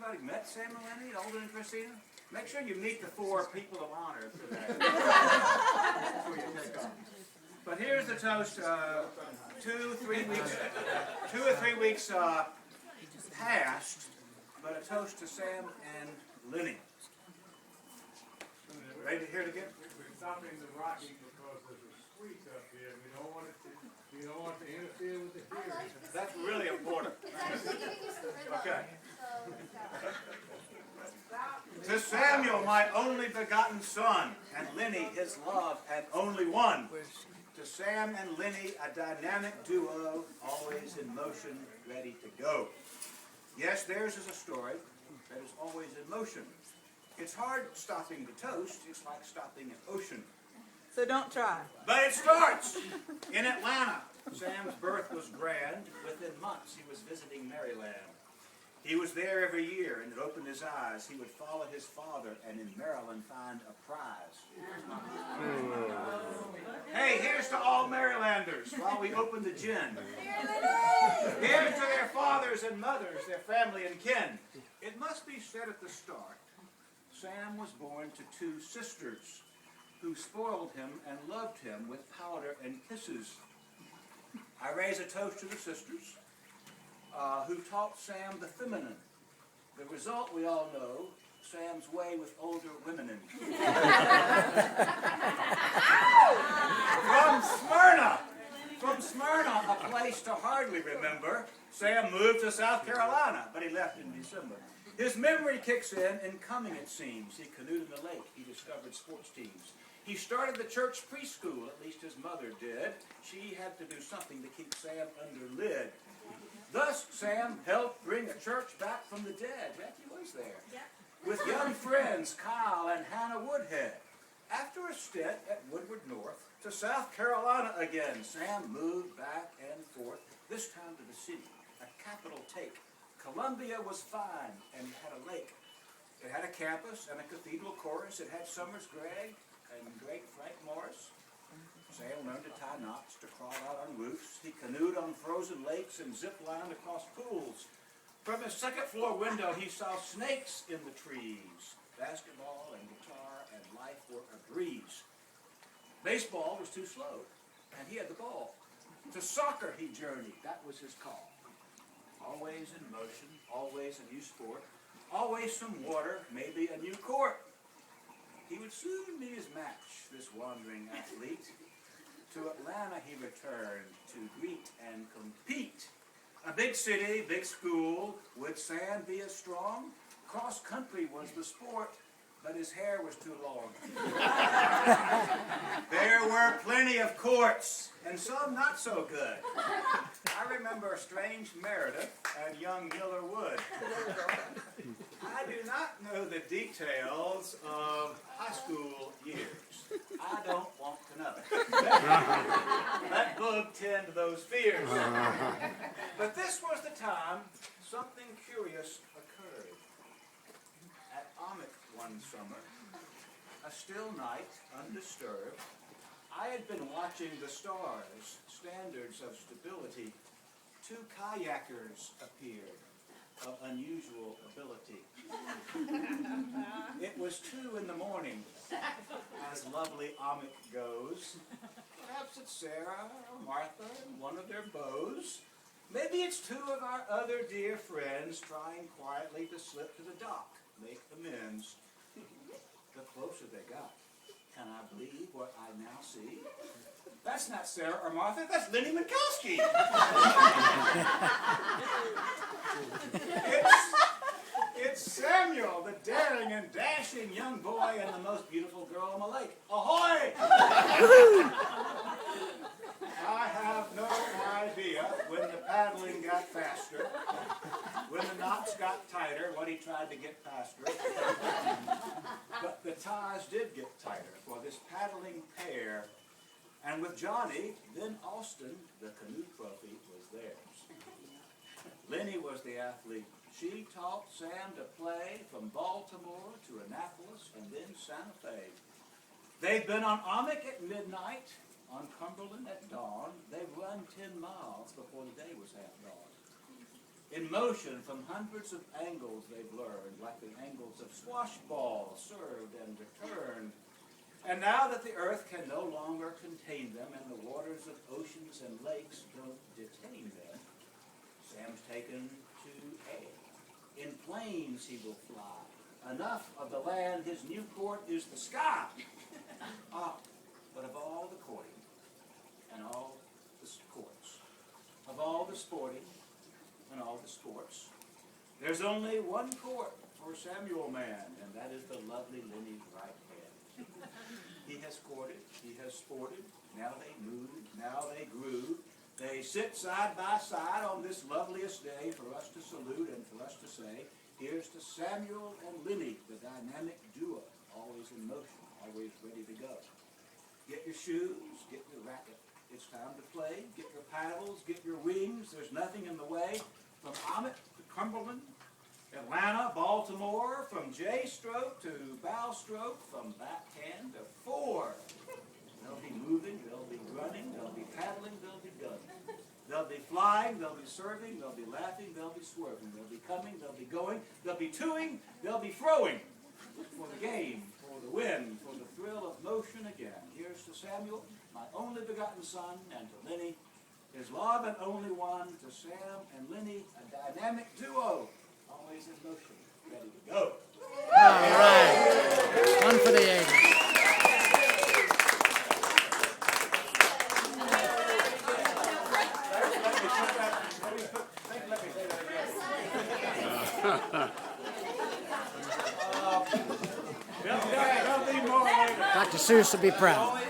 anybody met Sam and Lenny, Older and Christina? Make sure you meet the 4 people of honor today. Before you take off. But here's the toast. 2 or 3 weeks past, but a toast to Sam and Lenny. Ready to hear it again? We're stopping the rocking because there's a squeak up here. We don't want it to interfere with the hearing. That's really important. It's actually giving you some rhythm. Okay. So, To Samuel, my only begotten son, and Lenny, his love and only one. To Sam and Lenny, a dynamic duo, always in motion, ready to go. Yes, theirs is a story that is always in motion. It's hard stopping the toast. It's like stopping an ocean. So don't try. But it starts in Atlanta. Sam's birth was grand. Within months, he was visiting Maryland. He was there every year, and it opened his eyes. He would follow his father, and in Maryland find a prize. Hey, here's to all Marylanders while we open the gin. Here's to their fathers and mothers, their family and kin. It must be said at the start, Sam was born to 2 sisters who spoiled him and loved him with powder and kisses. I raise a toast to the sisters who taught Sam the feminine. The result we all know, Sam's way with older women. From Smyrna, a place to hardly remember, Sam moved to South Carolina, but he left in December. His memory kicks in coming, it seems. He canoed in the lake. He discovered sports teams. He started the church preschool, at least his mother did. She had to do something to keep Sam under lid. Thus, Sam helped bring a church back from the dead. Matthew was there. Yeah. With young friends, Kyle and Hannah Woodhead. After a stint at Woodward North to South Carolina again, Sam moved back and forth, this time to the city, a capital take. Columbia was fine and had a lake. It had a campus and a cathedral chorus. It had Summers Gregg and great Frank Morris. Sam learned to tie knots, to crawl out on roofs. He canoed on frozen lakes and zip-lined across pools. From his second-floor window, he saw snakes in the trees. Basketball and guitar and life were a breeze. Baseball was too slow, and he had the ball. To soccer he journeyed. That was his call. Always in motion, always a new sport, always some water, maybe a new court. He would soon be his match, this wandering athlete. To Atlanta he returned to greet and compete. A big city, big school. Would Sam be as strong? Cross country was the sport, but his hair was too long. There were plenty of courts, and some not so good. I remember strange Meredith and young Miller Wood. I do not know the details of high school years. I don't want to know. Let Boog tend to those fears. But this was the time something curious occurred. At Amic one summer, a still night, undisturbed, I had been watching the stars, standards of stability. 2 kayakers appeared of unusual ability. It was 2 in the morning, as lovely Amic goes. Perhaps it's Sarah or Martha and one of their beaux. Maybe it's 2 of our other dear friends trying quietly to slip to the dock, make amends. The closer they got, can I believe what I now see? That's not Sarah or Martha, that's Lenny Minkowski. It's Samuel, the daring and dashing young boy and the most beautiful girl on the lake. Ahoy! I have no idea when the paddling got faster, when the knots got tighter, what he tried to get past her. But the ties did get tighter for this paddling pair. And with Johnny, then Austin, the canoe trophy was theirs. Lenny was the athlete. She taught Sam to play from Baltimore to Annapolis and then Santa Fe. They'd been on Amic at midnight, on Cumberland at dawn. They run 10 miles before the day was half gone. in motion from hundreds of angles they've learned, like the angles of squash balls, served and returned. And now that the earth can no longer contain them, and the waters of oceans and lakes don't detain them, Sam's taken to A. In planes he will fly. Enough of the land, his new port is the sky. But of all the courting, and all the courts, of all the sporting, and all the sports, there's only one court for Samuel man, and that is the lovely Lenny's right hand. He has courted, he has sported, now they moved, now they grew. They sit side by side on this loveliest day for us to salute and for us to say, here's to Samuel and Lenny, the dynamic duo, always in motion, always ready to go. Get your shoes, get your racket. It's time to play. Get your paddles, get your wings. There's nothing in the way. From Ahmet to Cumberland, Atlanta, Baltimore, from J-stroke to bow stroke, from backhand to fore. They'll be moving, they'll be running, they'll be paddling, they'll be gunning. They'll be flying, they'll be serving, they'll be laughing, they'll be swerving. They'll be coming, they'll be going, they'll be toing, they'll be throwing. For the game, for the win, for the thrill of motion again. Here's to Samuel, my only begotten son, and to Lenny, his love and only one, to Sam and Lenny, a dynamic duo, always in motion, ready to go. All right. One for the ages. There'll be more later. Dr. Seuss will be proud.